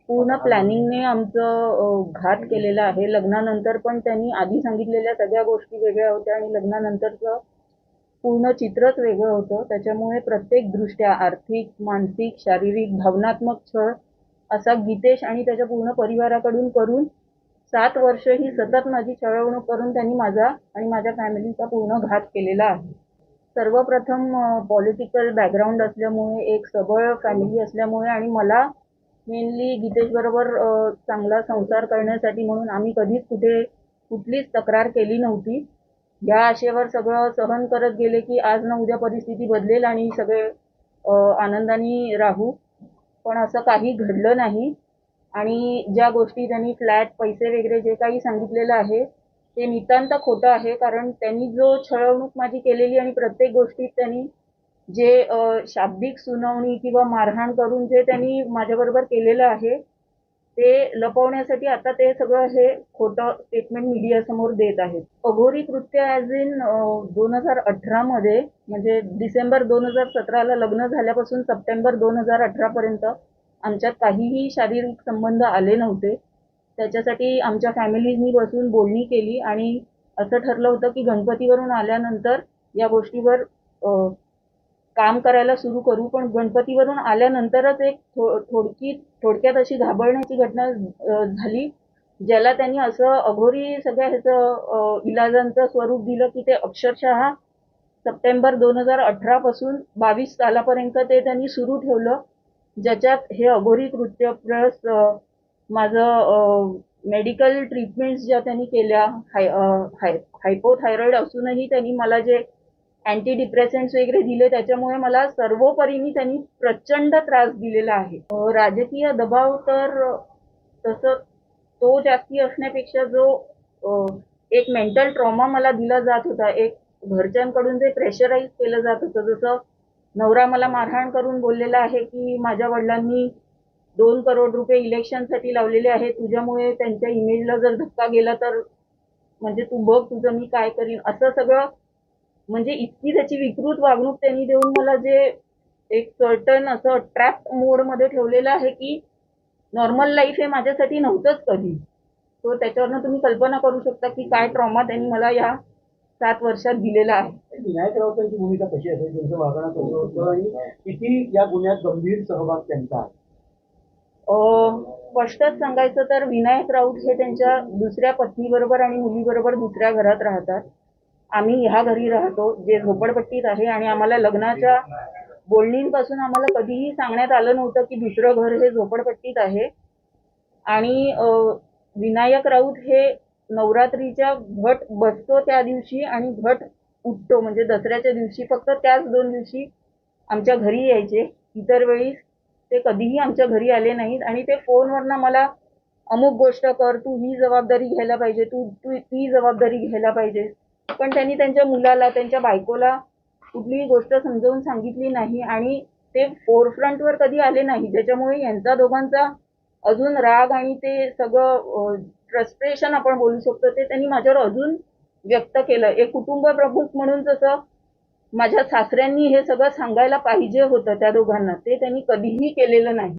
पूर्ण प्लॅनिंगने आमचं घात केलेला आहे. लग्नानंतर पण त्यांनी आधी सांगितलेल्या सगळ्या गोष्टी वेगळ्या होत्या आणि लग्नानंतरचं पूर्ण चित्रच वेगळं होतं. त्याच्यामुळे प्रत्येक दृष्ट्या आर्थिक, मानसिक, शारीरिक, भावनात्मक छळ असा गीतेश आणि त्याच्या पूर्ण परिवाराकडून करून 7 वर्ष ही सतत माझी छळवणूक करून त्यांनी माझा आणि माझ्या फॅमिलीचा पूर्ण घात केलेला आहे. सर्वप्रथम पॉलिटिकल बॅकग्राऊंड असल्यामुळे, एक सबळ फॅमिली असल्यामुळे आणि मला मेनली गीतेश बरोबर चांगला संसार करण्यासाठी म्हणून आम्ही कधीच कुठलीच तक्रार केली नव्हती. या आशेवर सगळं सहन करत गेले की आज ना उद्या परिस्थिती बदलेल आणि सगळे आनंदाने राहू. पण असं काही घडलं नाही आणि ज्या गोष्टी त्यांनी फ्लॅट, पैसे वगैरे जे काही सांगितलेलं आहे ते नितांत खोटं आहे. कारण त्यांनी जो छळवणूक माझी केलेली आणि प्रत्येक गोष्टीत त्यांनी जे शाब्दिक सुनावणी किंवा मारहाण करून जे त्यांनी माझ्याबरोबर केलेलं आहे ते लपवण्यासाठी आता ते सगळं हे खोटं स्टेटमेंट मीडियासमोर देत आहेत. अघोरी कृत्य ॲज इन 2018 मध्ये, म्हणजे डिसेंबर 2017ला लग्न झाल्यापासून सप्टेंबर 2018 पर्यंत आमच्यात काहीही शारीरिक संबंध आले नव्हते. त्याच्यासाठी आमच्या फॅमिलीजनी बसून बोलणी केली आणि असं ठरलं होतं की गणपतीवरून आल्यानंतर या गोष्टीवर काम करायला सुरू करू. पण गणपतीवरून आल्यानंतरच एक थोडक्यात अशी घाबरण्याची घटना झाली, ज्याला त्यांनी असं अघोरी सगळ्या ह्याचं इलाजांचं स्वरूप दिलं की ते अक्षरशः सप्टेंबर 2018 पासून 22 सालापर्यंत ते त्यांनी सुरू ठेवलं, ज्याच्यात हे अघोरी कृत्य प्लस माझं मेडिकल ट्रीटमेंट्स ज्या त्यांनी केल्या, हायपोथायरॉइड असूनही त्यांनी मला जे अँटी डिप्रेसंट्स वगैरे दिले त्याच्यामुळे मला सर्वोपरीने त्यांनी प्रचंड त्रास दिलेला आहे. राजकीय दबाव तर तसं तो जास्ती असण्यापेक्षा जो एक मेंटल ट्रॉमा मला दिला जात होता, एक घरच्यांकडून जे प्रेशराईज केलं जात होतं, जसं नवरा मला मारहाण करून बोललेला आहे की माझ्या वडिलांनी 2 करोड रुपये इलेक्शनसाठी लावलेले आहे, तुझ्यामुळे त्यांच्या इमेजला जर धक्का गेला तर म्हणजे तू बघ तुझं मी काय करीन, असं सगळं. म्हणजे इतकी त्याची विकृत वागणूक त्यांनी देऊन मला जे एक सर्टन असं ट्रॅप मोडमध्ये ठेवलेलं आहे की नॉर्मल लाईफ हे माझ्यासाठी नव्हतंच कधी. तो त्याच्यावरनं तुम्ही कल्पना करू शकता की काय ट्रॉमा त्यांनी मला या 7 वर्षात दिलेला आहे. विनायक राऊतांची भूमिका कशी असेल, त्यांचं वागणं कसं होतं आणि किती या गुन्ह्यात गंभीर सहभाग त्यांचा आहे? स्पष्टच सांगायचं तर विनायक राऊत हे त्यांच्या दुसऱ्या पत्नीबरोबर आणि मुलीबरोबर दुसऱ्या घरात राहतात. आम्ही ह्या घरी राहतो जे झोपडपट्टीत आहे आणि आम्हाला लग्नाच्या बोलणींपासून आम्हाला कधीही सांगण्यात आलं नव्हतं की दुसरं घर हे झोपडपट्टीत आहे. आणि विनायक राऊत हे नवरात्रीच्या घट बसतो त्या दिवशी आणि घट उठतो म्हणजे दसऱ्याच्या दिवशी, फक्त त्याच 2 दिवशी आमच्या घरी यायचे. इतर वेळी ते कधीही आमच्या घरी आले नाहीत आणि ते फोनवरनं मला अमुक गोष्ट कर, तू ही जबाबदारी घ्यायला पाहिजे, तू तू ती जबाबदारी घ्यायला पाहिजे. पण त्यांनी त्यांच्या मुलाला, त्यांच्या बायकोला कुठलीही गोष्ट समजावून सांगितली नाही आणि ते फोरफ्रंटवर कधी आले नाही, ज्याच्यामुळे यांचा दोघांचा अजून राग आणि ते सगळं फ्रस्ट्रेशन आपण बोलू शकतो ते त्यांनी माझ्यावर अजून व्यक्त केलं. एक कुटुंब प्रमुख म्हणून जसं माझ्या सासऱ्यांनी हे सगळं सांगायला पाहिजे होतं त्या दोघांना, ते त्यांनी कधीही केलेलं नाही.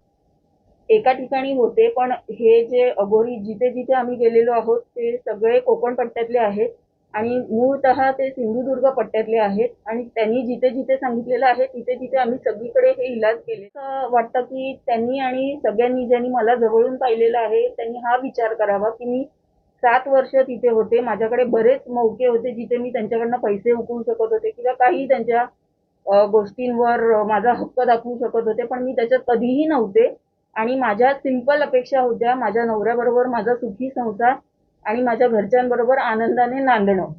एका ठिकाणी होते, पण हे जे अघोरी जिथे जिथे आम्ही गेलेलो आहोत ते सगळे कोकण पट्ट्यातले आहेत आणि मूळतः ते सिंधुदुर्ग पट्ट्यातले आहेत आणि त्यांनी जिथे जिथे सांगितलेलं आहे तिथे तिथे आम्ही सगळीकडे हे इलाज केले. असं वाटतं की त्यांनी आणि सगळ्यांनी ज्यांनी मला जवळून पाहिलेलं आहे त्यांनी हा विचार करावा की मी 7 वर्ष तिथे होते, माझ्याकडे बरेच मौके होते जिथे मी त्यांच्याकडनं पैसे उकळू शकत होते किंवा काही त्यांच्या गोष्टींवर माझा हक्क दाखवू शकत होते, पण मी त्याच्यात कधीही नव्हते. आणि माझ्या सिंपल अपेक्षा होत्या माझ्या नवऱ्याबरोबर माझा सुखी संसार आणि माझ्या घरच्यांबरोबर आनंदाने नांदणं.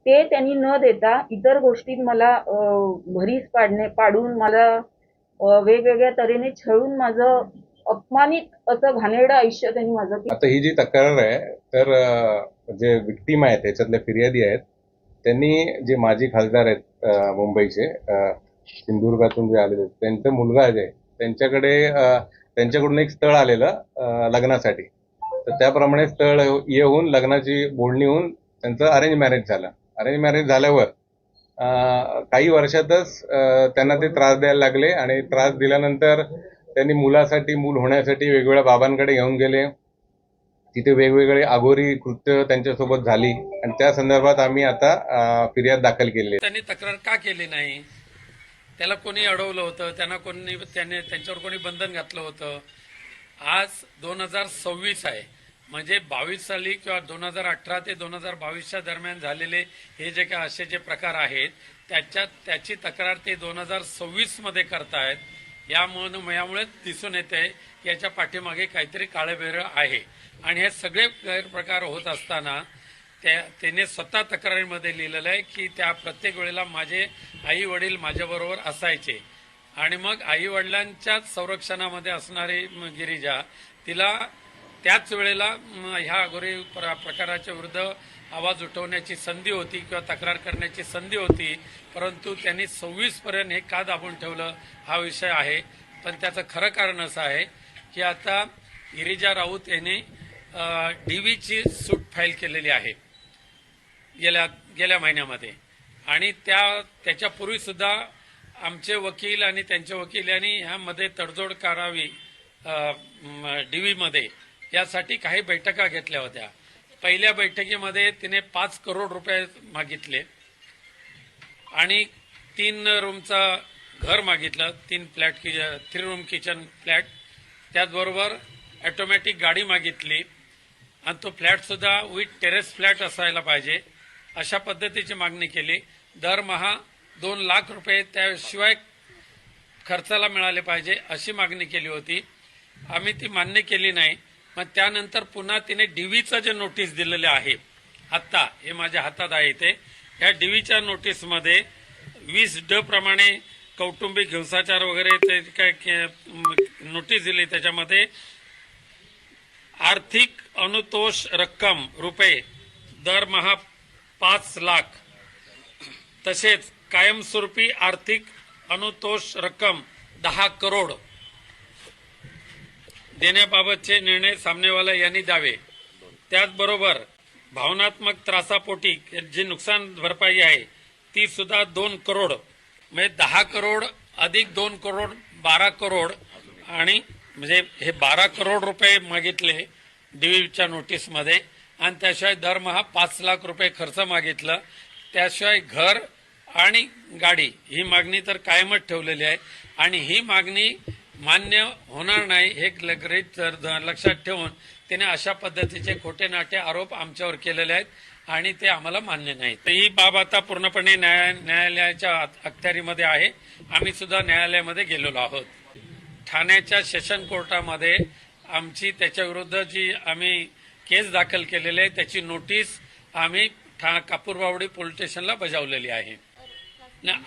ते त्यांनी न देता इतर गोष्टीत मला भरीस पाडून मला वेगवेगळ्या तऱ्हेने छळून माझं अपमानित असं घाणेरडं आयुष्य त्यांनी माझं केलं. आता ही जी तक्रार आहे तर जे विक्टीम आहेत त्याच्यातले फिर्यादी आहेत त्यांनी जे माजी खासदार आहेत मुंबईचे सिंधुदुर्गातून जे आलेले त्यांचा मुलगा जे त्यांच्याकडून एक स्थळ आलेलं लग्नासाठी, तर त्याप्रमाणे स्थळ येऊन लग्नाची बोलणी होऊन त्यांचं अरेंज मॅरेज झालं. अरेंज मॅरेज झाल्यावर काही वर्षातच त्यांना ते त्रास द्यायला लागले आणि त्रास दिल्यानंतर त्यांनी मुलासाठी, मूल होण्यासाठी वेगवेगळ्या बाबांकडे घेऊन गेले. तिथे वेगवेगळे अघोरी कृत्य त्यांच्यासोबत झाली आणि त्या संदर्भात आम्ही आता फिर्याद दाखल केली आहे. त्यांनी तक्रार का केली नाही? त्याला कोणी अडवलं होतं? त्यांच्यावर कोणी बंधन घातलं होतं? आज 2026 आहे, म्हणजे 22 साली किंवा 2018 ते 2022च्या दरम्यान झालेले हे जे काय असे जे प्रकार आहेत त्याची तक्रार ते 2026 मध्ये करतायत. यामुळे दिसून येते की याच्या पाठीमागे काहीतरी काळेबेरं आहे. आणि हे सगळे गैरप्रकार होत असताना त्याने स्वतः तक्रारीमध्ये लिहिलेलं आहे की त्या प्रत्येक वेळेला माझे आई वडील माझ्याबरोबर असायचे आणि मग आई वडिलांच्याच संरक्षणामध्ये असणारी गिरिजा तिला त्याच वेळेला ह्या अघोरी प्रकाराच्या विरुद्ध आवाज उठवण्याची संधी होती किंवा तक्रार करण्याची संधी होती, परंतु त्यांनी 26 पर्यंत हे का दाबून ठेवलं हा विषय आहे. पण त्याचं खरं कारण असं आहे की आता गिरिजा राऊत यांनी डीवीची सूट फाईल केलेली आहे गेल्या महिन्यामध्ये आणि त्याच्यापूर्वी सुद्धा आमचे वकील आणि त्यांचे वकील यांनी ह्यामध्ये तडजोड करावी डीवीमध्ये यासाठी काही बैठका घेतल्या होत्या. पहिल्या बैठकीमध्ये तिने 5 करोड रुपये मागितले आणि 3 रूमचा घर मागितलं, 3 रूम किचन फ्लॅट, त्याचबरोबर ऑटोमॅटिक गाडी मागितली आणि तो फ्लॅट सुद्धा विथ टेरेस फ्लॅट असायला पाहिजे अशा पद्धतीची मागणी केली. दरमहा 2 लाख रुपये त्याशिवाय खर्चाला मिळाले पाहिजे अशी मागणी केली होती. आम्ही ती मान्य केली नाही. मग त्यानंतर पुन्हा तिने डीवीचं जे नोटीस दिलेले आहे आत्ता हे माझ्या हातात आहे ते, या डीवीच्या नोटीसमध्ये 20D प्रमाणे कौटुंबिक हिंसाचार वगैरे ते काय नोटीस दिली. त्याच्यामध्ये आर्थिक अनुतोष रक्कम रुपये दरमहा 5 लाख, तसेच कायमस्वरूपी आर्थिक अनुतोष रक्कम 10 करोड देण्याबाबतचे निर्णय सामनेवाला यांनी द्यावे. त्याचबरोबर भावनात्मक त्रासापोटी जी नुकसान भरपाई आहे ती सुद्धा 2 करोड, म्हणजे 10 करोड अधिक 2 करोड 12 करोड आणि म्हणजे हे 12 करोड रुपये मागितले डीवीच्या नोटीसमध्ये आणि त्याशिवाय दरमहा 5 लाख रुपये खर्च मागितलं. त्याशिवाय घर आणि गाडी ही मागणी तर कायमच ठेवलेली आहे आणि ही मागणी मान्य होणार नाही हे लक्षात ठेवून त्याने अशा पद्धतीचे खोटे नाटे आरोप आमच्यावर केलेले आहेत आणि ते आम्हाला मान्य नाहीत. ही बाब आता पूर्णपणे न्यायालयाच्या अखत्यारीमध्ये आहे. आम्ही सुद्धा न्यायालयामध्ये गेलेलो आहोत. ठाण्याच्या सेशन कोर्टामध्ये आमची त्याच्याविरुद्ध जी आम्ही केस दाखल केलेली आहे त्याची नोटीस आम्ही कापूरबावडी पोलीस स्टेशनला बजावलेली आहे.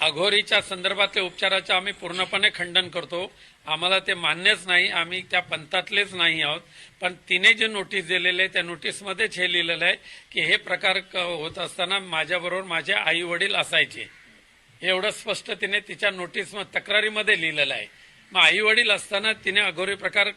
अघोरीच्या संदर्भातल्या उपचाराचं आम्ही पूर्णपणे खंडन करतो. आम्हाला ते मान्यच नाही, आम्ही त्या पंथातलेच नाही आहोत. पण तिने जे नोटीस दिलेले आहे त्या नोटीसमध्येच हे लिहिलेलं आहे की हे प्रकार होत असताना माझ्याबरोबर माझे आई वडील असायचे. एवढं स्पष्ट तिने तिच्या नोटीस तक्रारीमध्ये लिहिलेलं आहे. मग आई वडील असताना तिने अघोरी प्रकार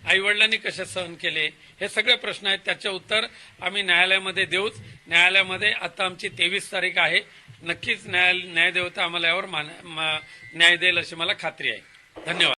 आई वडिलांनी कसे सहन केले हे सगळे प्रश्न आहेत. त्याचे उत्तर आम्ही न्यायालयामध्ये देऊच. न्यायालयामध्ये आता आमची 23 तारीख आहे. नक्कीच न्यायदेवता आम्हाला यावर न्याय देईल अशी मला खात्री आहे. धन्यवाद.